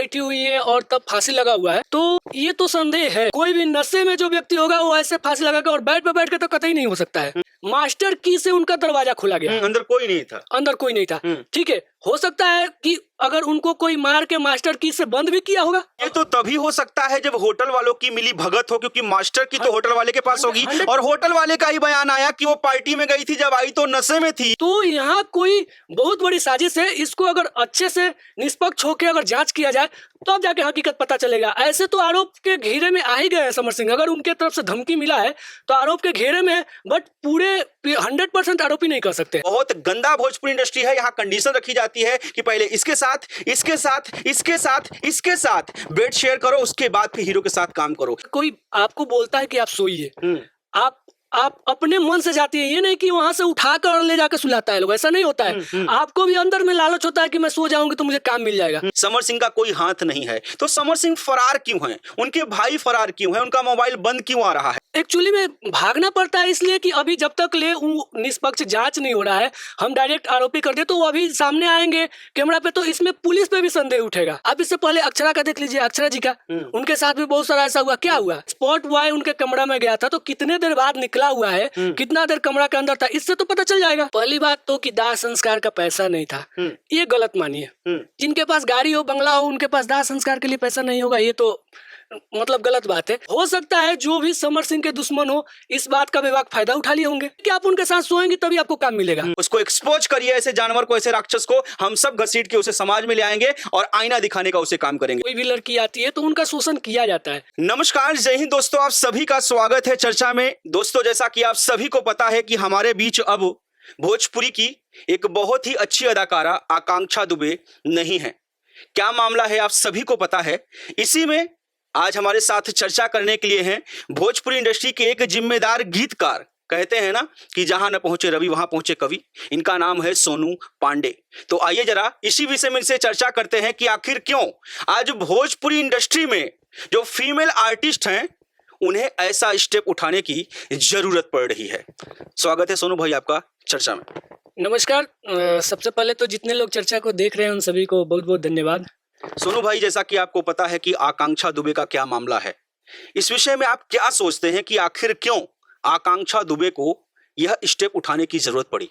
बैठी हुई है और तब फांसी लगा हुआ है, तो ये तो संदेह है। कोई भी नशे में जो व्यक्ति होगा वो ऐसे फांसी लगा के और बेड पे बैठ के तो कतई नहीं हो सकता है। मास्टर की से उनका दरवाजा खुला गया, अंदर कोई नहीं था। अंदर कोई नहीं था। ठीक है, हो सकता है कि अगर उनको कोई मार के मास्टर की से बंद भी किया होगा। ये तो तभी हो सकता है जब होटल वालों की मिली भगत हो, क्योंकि मास्टर की तो होटल वाले के पास होगी और होटल वाले का ही बयान आया कि वो पार्टी में गई थी, जब आई तो नशे में थी। तो यहाँ कोई बहुत बड़ी साजिश है। इसको अगर अच्छे से निष्पक्ष होकर अगर जांच किया जाए तो अब जाके हकीकत पता चलेगा। ऐसे तो आरोप के घेरे में आ ही गए हैं समर सिंह। अगर उनके तरफ से धमकी मिला है तो आरोप के घेरे में है, बट पूरे 100% आरोपी नहीं कर सकते। बहुत गंदा भोजपुरी इंडस्ट्री है। यहाँ कंडीशन रखी जाती है कि पहले इसके साथ, इसके साथ, इसके साथ, इसके साथ बेड शेयर करो, उसके बाद फिर हीरो के साथ काम करो। कोई आपको बोलता है कि आप सोइए, आप अपने मन से जाती है। ये नहीं कि वहां से उठाकर और ले जाकर सुलाता है लोग, ऐसा नहीं होता है। आपको भी अंदर में लालच होता है कि मैं सो जाऊंगी तो मुझे काम मिल जाएगा। समर सिंह का कोई हाथ नहीं है, तो समर सिंह फरार क्यों हैं? उनके भाई फरार क्यों हैं? उनका मोबाइल बंद क्यों आ रहा है? एक्चुअली में भागना पड़ता है इसलिए कि अभी जब तक ले निष्पक्ष जांच नहीं हो रहा है, हम डायरेक्ट आरोपी कर दे तो वो अभी सामने आएंगे कैमरा पे, तो इसमें पुलिस पे भी संदेह उठेगा। अब इससे पहले अक्षरा का देख लीजिए, अक्षरा जी का, उनके साथ भी बहुत सारा ऐसा हुआ। क्या हुआ? स्पॉट बॉय उनके कमरा में गया था तो कितने देर बाद निकला हुआ है, कितना देर कमरा के अंदर था, इससे तो पता चल जाएगा। पहली बात तो कि दाह संस्कार का पैसा नहीं था, ये गलत मानिए। जिनके पास गाड़ी हो, बंगला हो, उनके पास दाह संस्कार के लिए पैसा नहीं होगा, ये तो मतलब गलत बात है। हो सकता है जो भी समर सिंह के दुश्मन हो इस बात का विभाग फायदा उठा लिए होंगे कि आप उनके साथ सोएंगे तभी आपको काम मिलेगा। उसको एक्सपोज करिए, ऐसे जानवर को, ऐसे राक्षस को हम सब घसीट के उसे समाज में ले आएंगे और आईना दिखाने का उसे काम करेंगे। कोई भी लड़की आती है तो उनका शोषण किया जाता है। नमस्कार, जय हिंद दोस्तों, आप सभी का स्वागत है चर्चा में। दोस्तों, जैसा कि आप सभी को पता है कि हमारे बीच अब भोजपुरी की एक बहुत ही अच्छी अदाकारा आकांक्षा दुबे नहीं है। क्या मामला है आप सभी को पता है। इसी में आज हमारे साथ चर्चा करने के लिए हैं भोजपुरी इंडस्ट्री के एक जिम्मेदार गीतकार। कहते हैं ना कि जहां न पहुंचे रवि वहां पहुंचे कवि। इनका नाम है सोनू पांडे। तो आइए जरा इसी विषय में इनसे चर्चा करते हैं कि आखिर क्यों आज भोजपुरी इंडस्ट्री में जो फीमेल आर्टिस्ट हैं उन्हें ऐसा स्टेप उठाने की जरूरत पड़ रही है। स्वागत है सोनू भाई आपका चर्चा में। नमस्कार। सबसे पहले तो जितने लोग चर्चा को देख रहे हैं उन सभी को बहुत बहुत धन्यवाद। सोनू भाई, जैसा कि आपको पता है कि आकांक्षा दुबे का क्या मामला है, इस विषय में आप क्या सोचते हैं कि आखिर क्यों आकांक्षा दुबे को यह स्टेप उठाने की जरूरत पड़ी?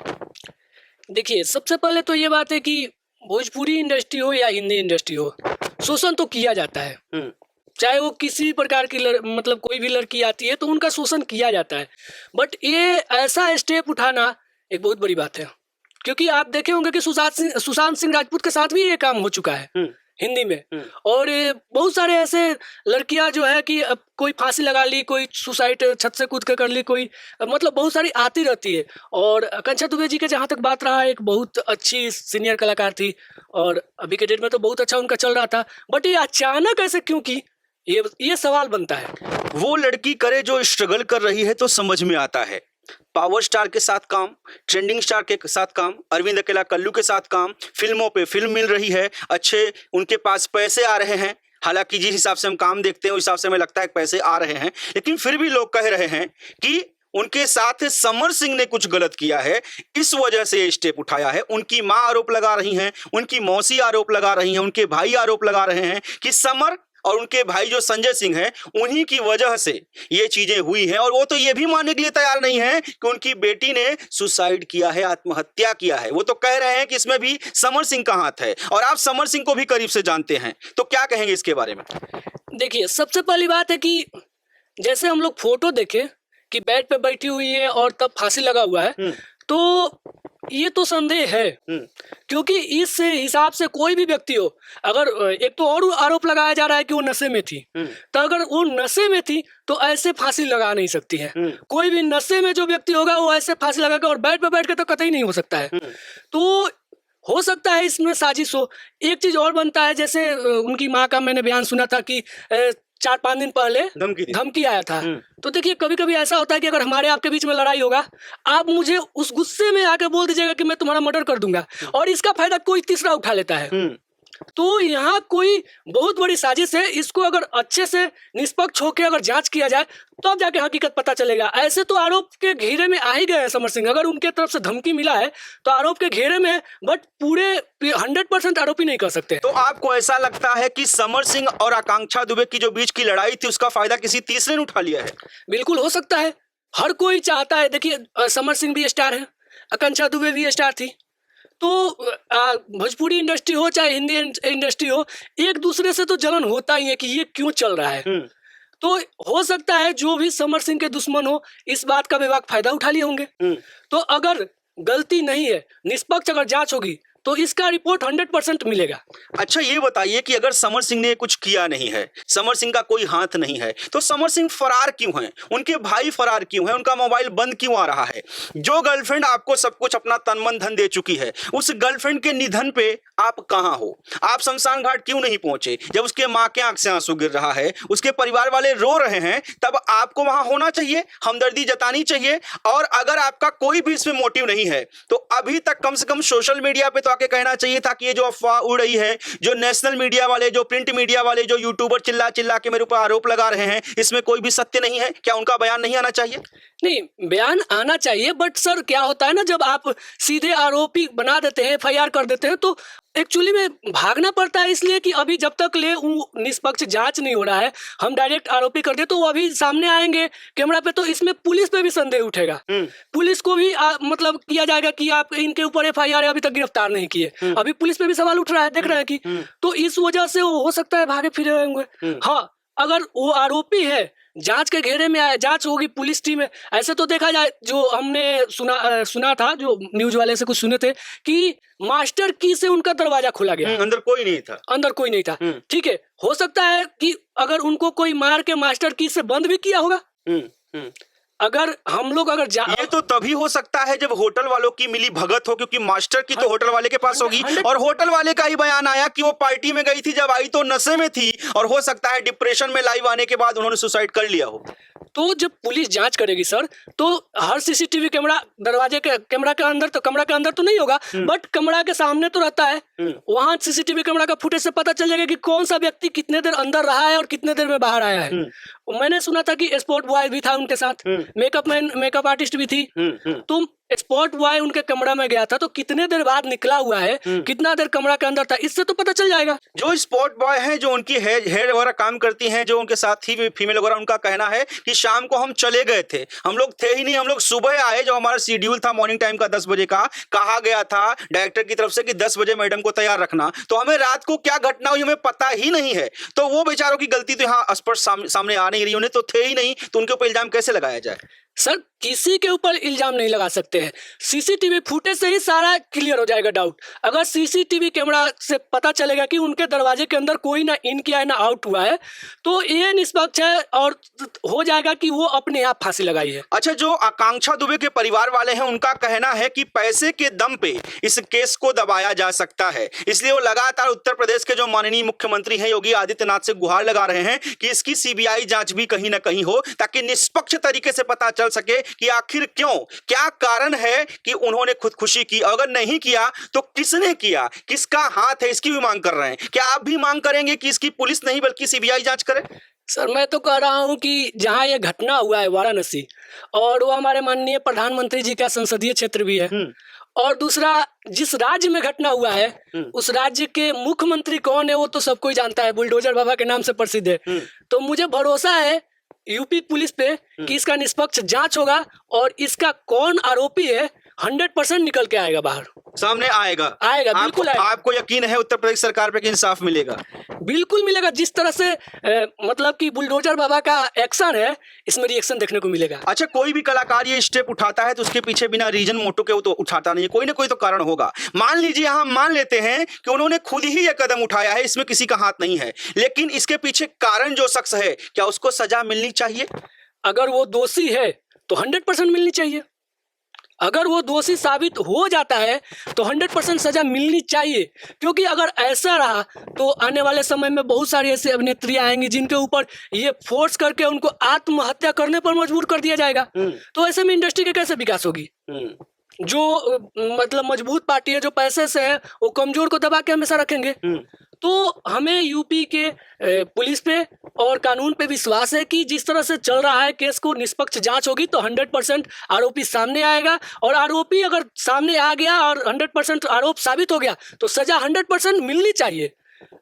देखिए, सबसे पहले तो ये बात है कि भोजपुरी इंडस्ट्री हो या हिंदी इंडस्ट्री हो, शोषण तो किया जाता है। चाहे वो किसी प्रकार की मतलब कोई भी लड़की आती है तो उनका शोषण किया जाता है। बट ये ऐसा स्टेप उठाना एक बहुत बड़ी बात है, क्योंकि आप देखे होंगे कि सुशांत सिंह राजपूत के साथ भी ये काम हो चुका है हिंदी में। और बहुत सारे ऐसे लड़कियां जो है कि अब कोई फांसी लगा ली, कोई सुसाइड छत से कूद कर कर ली, कोई मतलब बहुत सारी आती रहती है। और आकांक्षा दुबे जी के जहाँ तक बात रहा, एक बहुत अच्छी सीनियर कलाकार थी और अभी के डेट में तो बहुत अच्छा उनका चल रहा था। बट ये अचानक ऐसे क्यों की, ये सवाल बनता है। वो लड़की करे जो स्ट्रगल कर रही है तो समझ में आता है। पावर स्टार के साथ काम, ट्रेंडिंग स्टार के साथ काम, अरविंद अकेला कल्लू के साथ काम, फिल्मों पे फिल्म मिल रही है, अच्छे उनके पास पैसे आ रहे हैं। हालांकि जिस हिसाब से हम काम देखते हैं उस हिसाब से हमें लगता है कि पैसे आ रहे हैं, लेकिन फिर भी लोग कह रहे हैं कि उनके साथ समर सिंह ने कुछ गलत किया है, इस वजह से ये स्टेप उठाया है। उनकी माँ आरोप लगा रही हैं, उनकी मौसी आरोप लगा रही हैं, उनके भाई आरोप लगा रहे हैं कि समर और उनके भाई जो संजय सिंह हैं उन्हीं की वजह से ये चीजें हुई हैं। और वो तो ये भी मानने के लिए तैयार नहीं है कि उनकी बेटी ने सुसाइड किया है, आत्महत्या किया है। वो तो कह रहे हैं कि इसमें भी समर सिंह का हाथ है, और आप समर सिंह को भी करीब से जानते हैं, तो क्या कहेंगे इसके बारे में? देखिए, सबसे पहली बात है कि जैसे हम लोग फोटो देखे कि बेड पे बैठी हुई है और तब फांसी लगा हुआ है, तो ये तो संदेह है। क्योंकि इस हिसाब से कोई भी व्यक्ति हो, अगर एक तो और आरोप लगाया जा रहा है कि वो नशे में थी, तो अगर वो नशे में थी तो ऐसे फांसी लगा नहीं सकती है। कोई भी नशे में जो व्यक्ति होगा वो ऐसे फांसी लगा के और बेड पे बैठ के तो कतई नहीं हो सकता है। तो हो सकता है इसमें साजिश हो। एक चीज और बनता है, जैसे उनकी माँ का मैंने बयान सुना था कि 4-5 दिन पहले धमकी आया था। तो देखिए, कभी कभी ऐसा होता है कि अगर हमारे आपके बीच में लड़ाई होगा, आप मुझे उस गुस्से में आके बोल दीजिएगा कि मैं तुम्हारा मर्डर कर दूंगा, और इसका फायदा कोई तीसरा उठा लेता है। तो यहाँ कोई बहुत बड़ी साजिश है। इसको अगर अच्छे से निष्पक्ष होकर अगर जांच किया जाए तो अब जाके हकीकत पता चलेगा। ऐसे तो आरोप के घेरे में आ ही गए हैं समर सिंह। अगर उनके तरफ से धमकी मिला है तो आरोप के घेरे में है, बट पूरे 100% आरोपी नहीं कर सकते। तो आपको ऐसा लगता है कि समर सिंह और आकांक्षा दुबे की जो बीच की लड़ाई थी उसका फायदा किसी तीसरे ने उठा लिया है? बिल्कुल हो सकता है। हर कोई चाहता है, देखिए समर सिंह भी स्टार है, आकांक्षा दुबे भी स्टार थी। तो भोजपुरी इंडस्ट्री हो चाहे हिंदी इंडस्ट्री हो, एक दूसरे से तो जलन होता ही है कि ये क्यों चल रहा है। तो हो सकता है जो भी समर सिंह के दुश्मन हो इस बात का विभाग फायदा उठा लिए होंगे। तो अगर गलती नहीं है, निष्पक्ष अगर जांच होगी तो इसका रिपोर्ट 100% मिलेगा। अच्छा ये बताइए कि अगर समर सिंह ने कुछ किया नहीं है, समर सिंह का कोई हाथ नहीं है, तो समर सिंह फरार क्यों हैं? उनके भाई फरार क्यों हैं? उनका मोबाइल बंद क्यों आ रहा है? जो गर्लफ्रेंड आपको सब कुछ अपना तन मन धन दे चुकी है, उस गर्लफ्रेंड के निधन पे आप कहां हो? आप शमशान घाट क्यों नहीं पहुंचे? जब उसके माँ के आंख से आंसू गिर रहा है, उसके परिवार वाले रो रहे हैं, तब आपको वहां होना चाहिए, हमदर्दी जतानी चाहिए। और अगर आपका कोई भी इसमें मोटिव नहीं है तो अभी तक कम से कम सोशल मीडिया पे तो आके कहना चाहिए था कि ये जो अफवाह उड़ रही है, जो नेशनल मीडिया वाले, जो प्रिंट मीडिया वाले, जो यूट्यूबर चिल्ला चिल्ला के मेरे ऊपर आरोप लगा रहे हैं, इसमें कोई भी सत्य नहीं है। क्या उनका बयान नहीं आना चाहिए? नहीं, बयान आना चाहिए, बट सर क्या होता है ना, जब आप सीधे आरोपी बना देते हैं, FIR कर देते हैं, तो एक्चुअली में भागना पड़ता है। इसलिए कि अभी जब तक निष्पक्ष जांच नहीं हो रहा है, हम डायरेक्ट आरोपी कर दे तो वो अभी सामने आएंगे कैमरा पे, तो इसमें पुलिस पे भी संदेह उठेगा। पुलिस को भी मतलब किया जाएगा कि आप इनके ऊपर FIR अभी तक गिरफ्तार नहीं किए। अभी पुलिस पे भी सवाल उठ रहा है, देख रहे हैं कि तो इस वजह से वो हो सकता है भागे फिरे होंगे। हाँ, अगर वो आरोपी है, जांच के घेरे में आए, जांच होगी, पुलिस टीम है। ऐसे तो देखा जाए, जो हमने सुना था, जो न्यूज वाले से कुछ सुने थे कि मास्टर की से उनका दरवाजा खोला गया, अंदर कोई नहीं था। अंदर कोई नहीं था। ठीक है, हो सकता है कि अगर उनको कोई मार के मास्टर की से बंद भी किया होगा। अगर हम लोग ये तो तभी हो सकता है जब होटल वालों की मिली भगत हो, क्योंकि मास्टर की तो होटल वाले के पास होगी, और होटल वाले का ही बयान आया कि वो पार्टी में गई थी, जब आई तो नशे में थी, और हो सकता है डिप्रेशन में लाइव आने के बाद उन्होंने सुसाइड कर लिया हो। तो जब पुलिस जांच करेगी सर, तो हर CCTV कैमरा दरवाजे के कमरा के अंदर तो नहीं होगा, बट कमरा के सामने तो रहता है। वहां CCTV कैमरा का फुटेज से पता चल जाएगा कि कौन सा व्यक्ति कितने देर अंदर रहा है और कितने देर में बाहर आया है। मैंने सुना था कि स्पॉट बॉय भी था उनके साथ, मेकअप आर्टिस्ट भी थी। तो स्पॉट बॉय उनके कमरा में गया था, तो कितने देर बाद निकला हुआ है, कितना देर कमरा के अंदर था, इससे तो पता चल जाएगा। जो स्पॉट बॉय हैं, जो उनकी हेयर वगैरह काम करती हैं, जो उनके साथ थी फीमेल वगैरह, उनका कहना है कि शाम को हम चले गए थे, हम लोग थे ही नहीं, हम लोग सुबह आए। जो हमारा शेड्यूल था मॉर्निंग टाइम का 10 बजे का, कहा गया था डायरेक्टर की तरफ से कि 10 बजे मैडम को तैयार रखना, तो हमें रात को क्या घटना हुई हमें पता ही नहीं है। तो वो बेचारों की गलती तो यहाँ स्पष्ट सामने आ नहीं रही, उन्हें तो थे ही नहीं, तो उनके ऊपर इल्जाम कैसे लगाया जाए? सर, किसी के ऊपर इल्जाम नहीं लगा सकते हैं। CCTV फुटेज से ही सारा क्लियर हो जाएगा डाउट। अगर CCTV कैमरा से पता चलेगा कि उनके दरवाजे के अंदर कोई ना इन किया है ना आउट हुआ है, तो ये निष्पक्ष है और हो जाएगा कि वो अपने आप फांसी लगाई है। अच्छा, जो आकांक्षा दुबे के परिवार वाले हैं, उनका कहना है कि पैसे के दम पे इस केस को दबाया जा सकता है, इसलिए वो लगातार उत्तर प्रदेश के जो माननीय मुख्यमंत्री हैं योगी आदित्यनाथ से गुहार लगा रहे हैं कि इसकी CBI जांच भी कहीं ना कहीं हो, ताकि निष्पक्ष तरीके से पता चल सके कि आखिर क्यों, क्या कारण है कि उन्होंने खुदकुशी की। अगर नहीं किया तो किसने किया, किसका हाथ है, इसकी भी मांग कर रहे हैं। क्या आप भी मांग करेंगे कि इसकी पुलिस नहीं बल्कि CBI जांच करे? सर, मैं तो कह रहा हूं कि जहां ये घटना हुआ है वाराणसी, और वो हमारे माननीय प्रधानमंत्री जी का संसदीय क्षेत्र भी है, और दूसरा जिस राज्य में घटना हुआ है उस राज्य के मुख्यमंत्री कौन है वो तो सब कोई जानता है, बुलडोजर बाबा के नाम से प्रसिद्ध है। तो मुझे भरोसा है यूपी पुलिस पे कि इसका निष्पक्ष जांच होगा और इसका कौन आरोपी है 100% निकल के आएगा, बाहर सामने आएगा। बिल्कुल आएगा। आपको यकीन है उत्तर प्रदेश सरकार पे कि इंसाफ मिलेगा? बिल्कुल मिलेगा। जिस तरह से मतलब कि बुलडोजर बाबा का एक्शन है, इसमें रिएक्शन देखने को मिलेगा। अच्छा, कोई भी कलाकार ये स्टेप उठाता है तो उसके पीछे बिना रीजन मोटो के वो तो उठाता नहीं है, कोई ना कोई तो कारण होगा। मान लीजिए हम मान लेते हैं कि उन्होंने खुद ही ये कदम उठाया है, इसमें किसी का हाथ नहीं है, लेकिन इसके पीछे कारण जो शख्स है, क्या उसको सजा मिलनी चाहिए? अगर वो दोषी है तो 100% मिलनी चाहिए। अगर वो दोषी साबित हो जाता है तो 100% सजा मिलनी चाहिए, क्योंकि अगर ऐसा रहा तो आने वाले समय में बहुत सारी ऐसी अभिनेत्रियां आएंगी जिनके ऊपर ये फोर्स करके उनको आत्महत्या करने पर मजबूर कर दिया जाएगा। तो ऐसे में इंडस्ट्री के कैसे विकास होगी? जो मतलब मजबूत पार्टी है, जो पैसे से है, वो कमजोर को दबा के हमेशा रखेंगे। तो हमें यूपी के पुलिस पे और कानून पे विश्वास है कि जिस तरह से चल रहा है केस को निष्पक्ष जांच होगी तो 100% आरोपी सामने आएगा, और आरोपी अगर सामने आ गया और 100% आरोप साबित हो गया तो सजा 100% मिलनी चाहिए।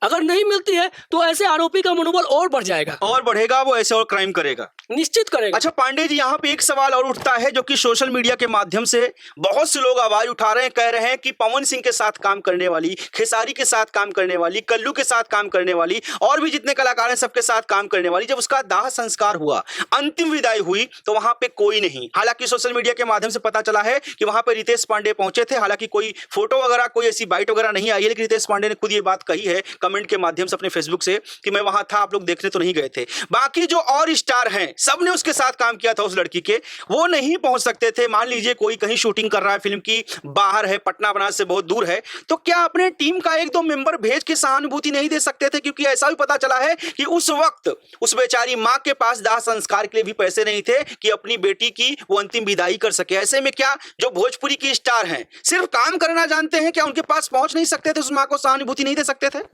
अगर नहीं मिलती है तो ऐसे आरोपी का मनोबल और बढ़ जाएगा, और बढ़ेगा, वो ऐसे और क्राइम करेगा, निश्चित करेगा। अच्छा पांडे जी, यहाँ पे एक सवाल और उठता है जो कि सोशल मीडिया के माध्यम से बहुत से लोग आवाज उठा रहे हैं, कह रहे हैं कि पवन सिंह के साथ काम करने वाली, खेसारी के साथ काम करने वाली, कल्लू के साथ काम करने वाली और भी जितने कलाकार हैं सबके साथ काम करने वाली, जब उसका दाह संस्कार हुआ, अंतिम विदाई हुई तो वहां पे कोई नहीं। हालांकि सोशल मीडिया के माध्यम से पता चला है कि वहां पे रितेश पांडे पहुंचे थे, हालांकि कोई फोटो वगैरह कोई ऐसी बाइट वगैरह नहीं आई है, लेकिन रितेश पांडे ने खुद ये बात कही है कमेंट के माध्यम से अपने फेसबुक से कि मैं वहां था, आप लोग देखने तो नहीं गए थे। बाकी जो और स्टार हैं सबने उसके साथ काम किया था, उस लड़की के, वो नहीं पहुंच सकते थे। मान लीजिए कोई कहीं शूटिंग कर रहा है फिल्म की, बाहर है, पटना बनारस से बहुत दूर है, तो क्या अपने टीम का एक दो मेंबर भेज के सहानुभूति नहीं दे सकते थे? क्योंकि ऐसा भी पता चला है कि उस वक्त उस बेचारी मां के पास दाह संस्कार के लिए भी पैसे नहीं थे कि अपनी बेटी की वो अंतिम विदाई कर सके। ऐसे में क्या जो भोजपुरी की स्टार हैं सिर्फ काम करना जानते हैं, क्या उनके पास पहुंच नहीं सकते थे, उस मां को सहानुभूति नहीं दे सकते थे?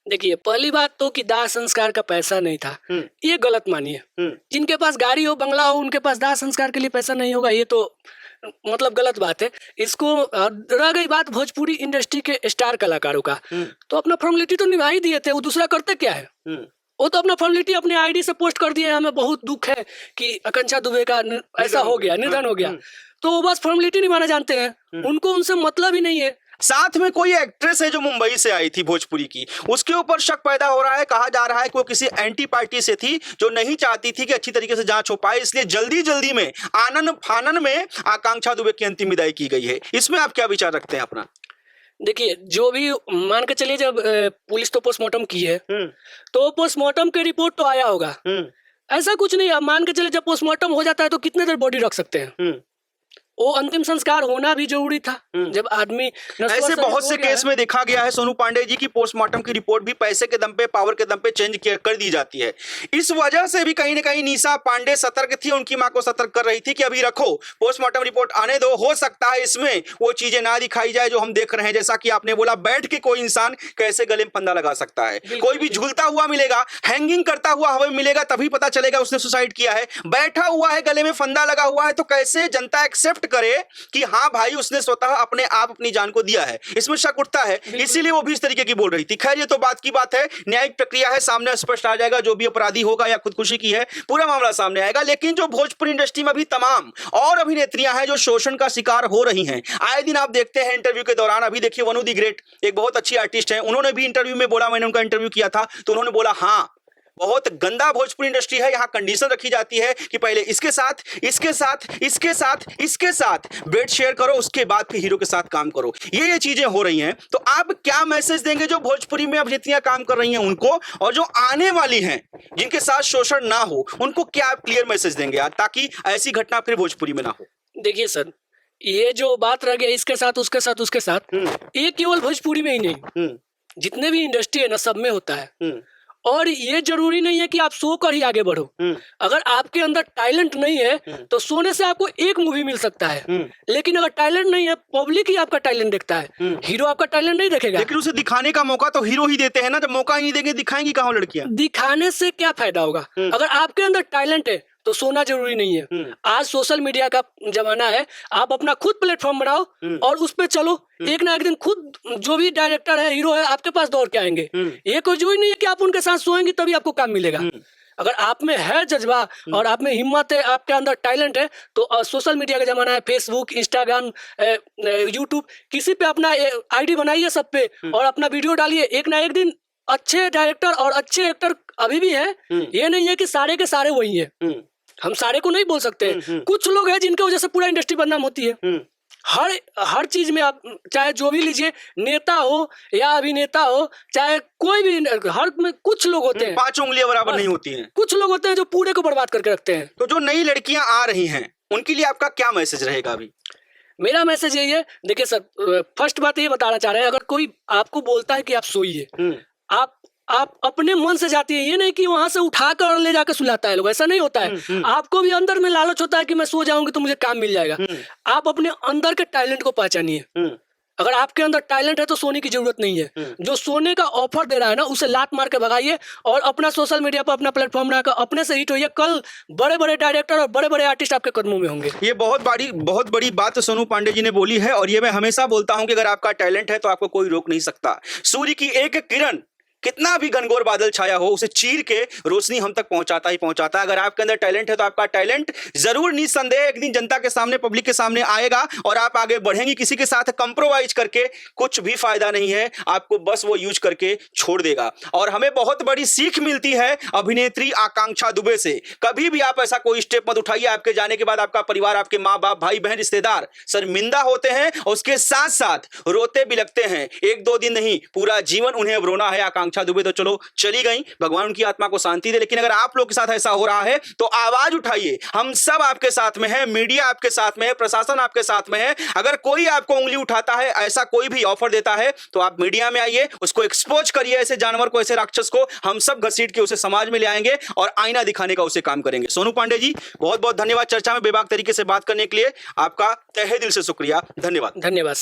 देखिए, पहली बात तो कि दाह संस्कार का पैसा नहीं था, ये गलत मानिए। जिनके पास गाड़ी हो, बंगला हो, उनके पास दाह संस्कार के लिए पैसा नहीं होगा, ये तो मतलब गलत बात है। इसको रह गई बात भोजपुरी इंडस्ट्री के स्टार कलाकारों का, तो अपना फॉर्मेलिटी तो निभा ही दिए थे, वो दूसरा करते क्या है? वो तो अपना फॉर्मेलिटी अपने आईडी से पोस्ट कर दिए, हमें बहुत दुख है कि आकांक्षा दुबे का ऐसा हो गया, निधन हो गया, तो वो बस फॉर्मेलिटी निभाना जानते हैं, उनको उनसे मतलब ही नहीं है। साथ में कोई एक्ट्रेस है जो मुंबई से आई थी भोजपुरी की, उसके ऊपर शक पैदा हो रहा है, कहा जा रहा है कि वो किसी एंटी पार्टी से थी जो नहीं चाहती थी कि अच्छी तरीके से जांच हो पाए, इसलिए जल्दी जल्दी में आनन फानन में आकांक्षा दुबे की अंतिम विदाई की गई है। इसमें आप क्या विचार रखते हैं अपना? देखिए, जो भी मान के चलिए, जब पुलिस तो पोस्टमार्टम की है तो पोस्टमार्टम की रिपोर्ट तो आया होगा, ऐसा कुछ नहीं। अब मान के चलिए जब पोस्टमार्टम हो जाता है तो कितने देर बॉडी रख सकते हैं? वो अंतिम संस्कार होना भी जरूरी था। जब आदमी ऐसे बहुत से केस में देखा गया है सोनू पांडे जी की पोस्टमार्टम की रिपोर्ट भी पैसे के दम पे, पावर के दम पे चेंज कर दी जाती है। इस वजह से भी कहीं ना कहीं निशा पांडे सतर्क थी, उनकी मां को सतर्क कर रही थी कि अभी रखो, पोस्टमार्टम रिपोर्ट आने दो, हो सकता है इसमें वो चीजें ना दिखाई जाए जो हम देख रहे हैं। जैसा कि आपने बोला, बैठ के कोई इंसान कैसे गले में फंदा लगा सकता है? कोई भी झूलता हुआ मिलेगा, हैंगिंग करता हुआ हवा में मिलेगा, तभी पता चलेगा उसने सुसाइड किया है। बैठा हुआ है, गले में फंदा लगा हुआ है, तो कैसे जनता एक्सेप्ट करे कि हाँ भाई उसने स्वतः अपने आप अपनी जान को दिया है? इसमें शक उठता है, इसीलिए वो भी इस तरीके की बोल रही थी। खैर, ये तो बात की बात है, न्यायिक प्रक्रिया है, सामने स्पष्ट आ जाएगा जो भी अपराधी होगा या खुदकुशी की है, पूरा मामला सामने आएगा। लेकिन जो भोजपुरी इंडस्ट्री में अभी तमाम और अभिनेत्रियां हैं जो शोषण का शिकार हो रही हैं, आए दिन आप देखते हैं इंटरव्यू के दौरान, अभी देखिए वनु दी ग्रेट एक बहुत अच्छी आर्टिस्ट है, उन्होंने भी इंटरव्यू में बोला, मैंने उनका इंटरव्यू किया था तो उन्होंने बोला हाँ बहुत गंदा भोजपुरी इंडस्ट्री है, यहाँ कंडीशन रखी जाती है कि पहले इसके साथ, इसके साथ, इसके साथ, इसके साथ बेड शेयर करो, उसके बाद फिर हीरो के साथ काम करो। ये चीजें हो रही हैं। तो आप क्या मैसेज देंगे जो भोजपुरी में अभिनेत्रियां काम कर रही हैं उनको, और जो आने वाली हैं जिनके साथ शोषण ना हो, उनको क्या क्लियर मैसेज देंगे आज, ताकि ऐसी घटना फिर भोजपुरी में ना हो? देखिए सर, ये जो बात रह गया इसके साथ उसके साथ उसके साथ, ये केवल भोजपुरी में ही नहीं, जितने भी इंडस्ट्री है ना सब में होता है। और ये जरूरी नहीं है कि आप सो कर ही आगे बढ़ो। अगर आपके अंदर टैलेंट नहीं है तो सोने से आपको एक मूवी मिल सकता है, लेकिन अगर टैलेंट नहीं है, पब्लिक ही आपका टैलेंट देखता है, हीरो आपका टैलेंट नहीं देखेगा। लेकिन उसे दिखाने का मौका तो हीरो ही देते हैं ना, जब मौका ही नहीं देंगे दिखाएंगी कहाँ लड़कियां? दिखाने से क्या फायदा होगा? अगर आपके अंदर टैलेंट है तो सोना जरूरी नहीं है। आज सोशल मीडिया का जमाना है, आप अपना खुद प्लेटफॉर्म बनाओ और उस पे चलो, एक ना एक दिन खुद जो भी डायरेक्टर है, हीरो है, आपके पास दौड़ के आएंगे। ये कोई जरूरी नहीं है कि आप उनके साथ सोएंगे तभी आपको काम मिलेगा। अगर आप में है जज्बा और आप में हिम्मत है, आपके अंदर टैलेंट है, तो सोशल मीडिया का जमाना है, फेसबुक, इंस्टाग्राम, यूट्यूब, किसी पे अपना आईडी बनाइए सब पे और अपना वीडियो डालिए। एक ना एक दिन अच्छे डायरेक्टर और अच्छे एक्टर अभी भी है, ये नहीं है कि सारे के सारे वही है। हम सारे को नहीं बोल सकते, कुछ लोग हैं जिनके वजह से पूरा इंडस्ट्री बदनाम होती है। हर चीज में आप चाहे जो भी लीजिए, नेता हो या अभिनेता हो, चाहे कोई भी, हर में कुछ लोग होते हैं, 5 उंगलियां बराबर नहीं होती हैं। कुछ लोग होते हैं जो पूरे को बर्बाद करके रखते हैं। तो जो नई लड़कियां आ रही हैं उनके लिए आपका क्या मैसेज रहेगा? अभी मेरा मैसेज यही है, देखिए सर, फर्स्ट बात ये बताना चाह रहे हैं, अगर कोई आपको बोलता है कि आप सोइए, आप अपने मन से जाती है, ये नहीं कि वहां से उठाकर और ले जाकर सुलाता है लोग, ऐसा नहीं होता है। आपको भी अंदर में लालच होता है कि मैं सो जाऊंगी तो मुझे काम मिल जाएगा। आप अपने अंदर के टैलेंट को पहचानिए। अगर आपके अंदर टैलेंट है तो सोने की जरूरत नहीं है। जो सोने का ऑफर दे रहा है ना, उसे लात मार के भगाइए और अपना सोशल मीडिया पर अपना प्लेटफॉर्म बनाकर अपने से हिट होइए। कल बड़े बड़े डायरेक्टर और बड़े बड़े आर्टिस्ट आपके कदमों में होंगे। ये बहुत बड़ी बात सोनू पांडे जी ने बोली है, और ये मैं हमेशा बोलता हूं कि अगर आपका टैलेंट है तो आपको कोई रोक नहीं सकता। सूर्य की एक एक किरण कितना भी घनघोर बादल छाया हो, उसे चीर के रोशनी हम तक पहुंचाता ही पहुंचाता है। अगर आपके अंदर टैलेंट है तो आपका टैलेंट जरूर निस्संदेह एक दिन जनता के सामने, पब्लिक के सामने आएगा और आप आगे बढ़ेंगे। किसी के साथ कंप्रोमाइज करके कुछ भी फायदा नहीं है, आपको बस वो यूज करके छोड़ देगा। और हमें बहुत बड़ी सीख मिलती है अभिनेत्री आकांक्षा दुबे से। कभी भी आप ऐसा कोई स्टेप मत उठाइए, आपके जाने के बाद आपका परिवार, आपके माँ बाप, भाई बहन, रिश्तेदार शर्मिंदा होते हैं और उसके साथ साथ रोते भी लगते हैं। एक दो दिन नहीं, पूरा जीवन उन्हें अब रोना है। आकांक्षा दुबे तो चलो चली गई, भगवान उनकी आत्मा को शांति दे, लेकिन अगर आप लोग के साथ ऐसा हो रहा है तो आवाज उठाइए। हम सब आपके साथ में है, मीडिया आपके साथ में है, प्रशासन आपके साथ में है। अगर कोई आपको उंगली उठाता है, ऐसा कोई भी ऑफर देता है, तो आप मीडिया में आइए, उसको एक्सपोज करिए। ऐसे जानवर को, ऐसे राक्षस को हम सब घसीट के उसे समाज में ले आएंगे और आईना दिखाने का उसे काम करेंगे। सोनू पांडे जी, बहुत बहुत धन्यवाद चर्चा में बेबाक तरीके से बात करने के लिए। आपका तहे दिल से शुक्रिया। धन्यवाद। धन्यवाद।